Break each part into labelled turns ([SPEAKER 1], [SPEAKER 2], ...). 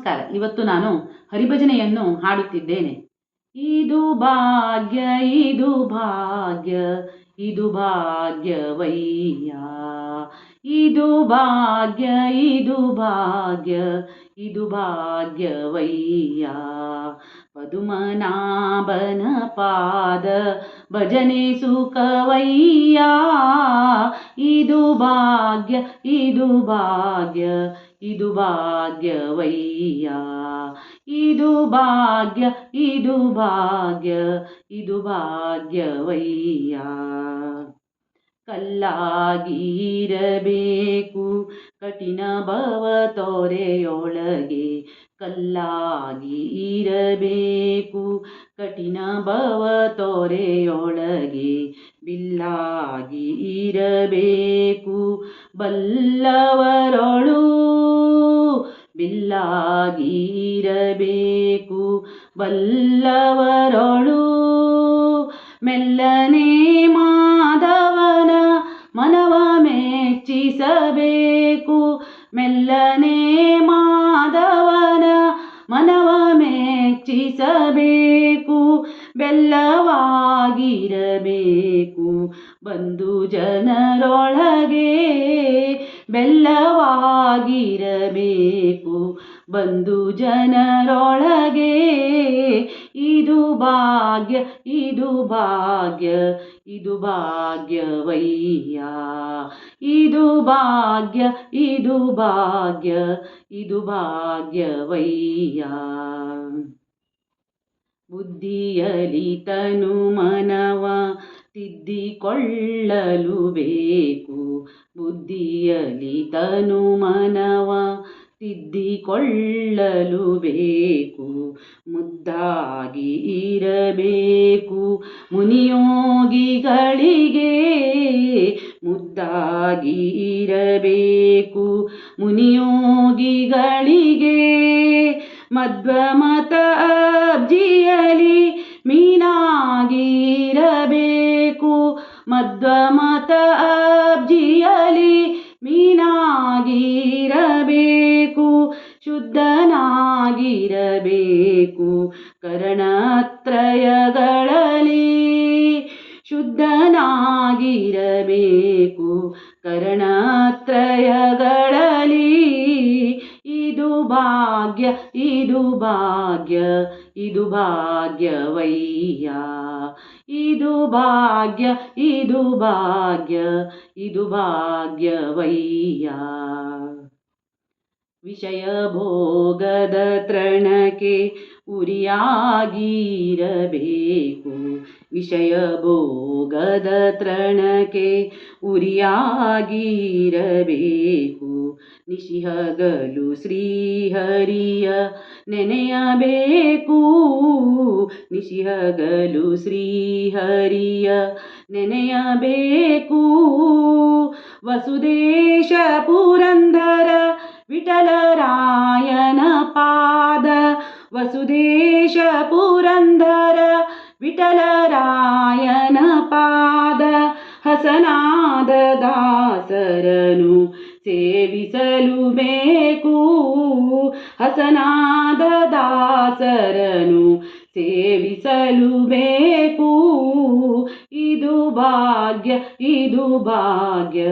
[SPEAKER 1] ನಮಸ್ಕಾರ. ಇವತ್ತು ನಾನು ಹರಿಭಜನೆಯನ್ನು ಹಾಡುತ್ತಿದ್ದೇನೆ. ಇದು ಭಾಗ್ಯ, ಇದು ಭಾಗ್ಯ, ಇದು ಭಾಗ್ಯವಯ್ಯ. ಇದು ಭಾಗ್ಯ, ಇದು ಭಾಗ್ಯ, ಇದು ಭಾಗ್ಯವಯ್ಯ. ಪದುಮನಾಭನ ಪಾದ ಭಜನೆ ಸುಖವಯ್ಯ. ಇದು ಭಾಗ್ಯ, ಇದು ಭಾಗ್ಯ, ಇದು ಭಾಗ್ಯವಯ್ಯ. ಇದು ಭಾಗ್ಯ, ಇದು ಭಾಗ್ಯ, ಇದು ಭಾಗ್ಯವಯ್ಯ. ಕಲ್ಲಾಗಿರಬೇಕು ಕಠಿಣ ಭವ ತೊರೆಯೊಳಗೆ, ಕಲ್ಲಾಗಿ ಇರಬೇಕು ಕಠಿಣ ಭವ ತೊರೆಯೊಳಗೆ, ಬಿಲ್ಲಾಗಿ ಇರಬೇಕು ಬಲ್ಲವರೊಳು, ಬಿಲ್ಲಾಗಿ ಇರಬೇಕು ಬಲ್ಲವರೊಳು. ಮೆಲ್ಲನೆ ಮಾಧವನ ಮನವ ಮೆಚ್ಚಿಸಬೇಕು, ಮೆಲ್ಲನೆ ಮಾಧವನ ಮನವ ಮೆಚ್ಚಿಸಬೇಕು. ಬೆಲ್ಲವಾಗಿರಬೇಕು ಬಂಧು ಜನರೊಳಗೆ, ಬೆಲ್ಲವಾಗಿರಬೇಕು ಬಂಧು ಜನರೊಳಗೆ. ಇದು ಭಾಗ್ಯ, ಇದು ಭಾಗ್ಯ, ಇದು ಭಾಗ್ಯವಯ್ಯ. ಇದು ಭಾಗ್ಯ, ಇದು ಭಾಗ್ಯ, ಇದು ಭಾಗ್ಯವಯ್ಯ. ಬುದ್ಧಿಯಲಿ ತನು ಮನವ ತಿದ್ದಿಕೊಳ್ಳಲು ಬೇಕು, ಬುದ್ಧಿಯಲಿ ತನು ಮನವ ತಿದ್ದಿಕೊಳ್ಳಲು ಬೇಕು. ಮುದ್ದಾಗಿ ಇರಬೇಕು ಮುನಿಯೋಗಿಗಳಿಗೆ, ಮುದ್ದಾಗಿ ಇರಬೇಕು ಮುನಿಯೋಗಿಗಳಿಗೆ. ಮಧ್ವಮತ ಅಬ್ಜಿಯಲಿ ಮೀನಾಗಿರಬೇಕು, ಮಧ್ವಮತ ಅಬ್ಜಿಯಲಿ ಮೀನಾಗಿರಬೇಕು. ಶುದ್ಧನಾಗಿರಬೇಕು ಕರಣತ್ರಯಗಳಲ್ಲಿ, ಶುದ್ಧನಾಗಿರಬೇಕು ಕರಣತ್ರಯಗಳಲ್ಲಿ. ಇದು ಭಾಗ್ಯ, ಇದು ಭಾಗ್ಯ, ಇದು ಭಾಗ್ಯವಯ್ಯ. ಇದು ಭಾಗ್ಯ, ಇದು ಭಾಗ್ಯ, ಇದು ಭಾಗ್ಯವಯ್ಯ. ವಿಷಯ ಭೋಗದ ತೃಣಕ್ಕೆ ಉರಿಯಾಗಿರಬೇಕು, ವಿಷಯ ಭೋಗದ ತೃಣಕ್ಕೆ ಉರಿಯಾಗಿರಬೇಕು. ನಿಶಿಹಗಲು ಶ್ರೀಹರಿಯ ನೆನೆಯಬೇಕು, ನಿಶಿಹಗಲು ಶ್ರೀಹರಿಯ ನೆನೆಯಬೇಕು. ವಸುದೇಶ ಪುರಂದರ ವಿಠಲರಾಯನ ಪಾದ, ವಸುದೇಶ ಪುರಂದರ ವಿಠಲರಾಯನ ಪಾದ. ಹಸನಾದ ದಾಸರನು ಸೇವಿಸಲು ಬೇಕು, ಹಸನಾದ ದಾಸರನು ಸೇವಿಸಲು ಬೇಕು. ಇದು ಭಾಗ್ಯ, ಇದು ಭಾಗ್ಯ,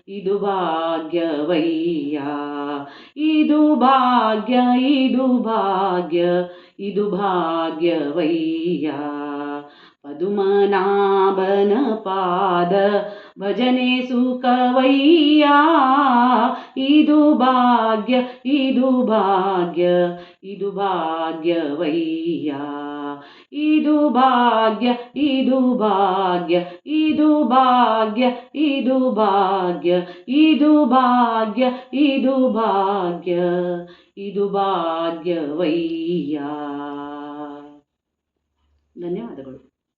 [SPEAKER 1] ಇದು ಭಾಗ್ಯವಯ್ಯ. ಇದು ಭಾಗ್ಯ, ಇದು ಭಾಗ್ಯ, ಇದು ಭಾಗ್ಯವಯ್ಯ. ಪದುಮನಾಭನ ಪಾದ ಭಜನೆ ಸುಖವಯ್ಯ. ಇದು ಭಾಗ್ಯ, ಇದು ಭಾಗ್ಯ, ಇದು ಭಾಗ್ಯವಯ್ಯ. ಇದು ಭಾಗ್ಯ, ಇದು ಭಾಗ್ಯ, ಇದು ಭಾಗ್ಯ, ಇದು ಭಾಗ್ಯ, ಇದು ಭಾಗ್ಯ, ಇದು ಭಾಗ್ಯ, ಇದು ಭಾಗ್ಯವಯ್ಯ. ಧನ್ಯವಾದಗಳು.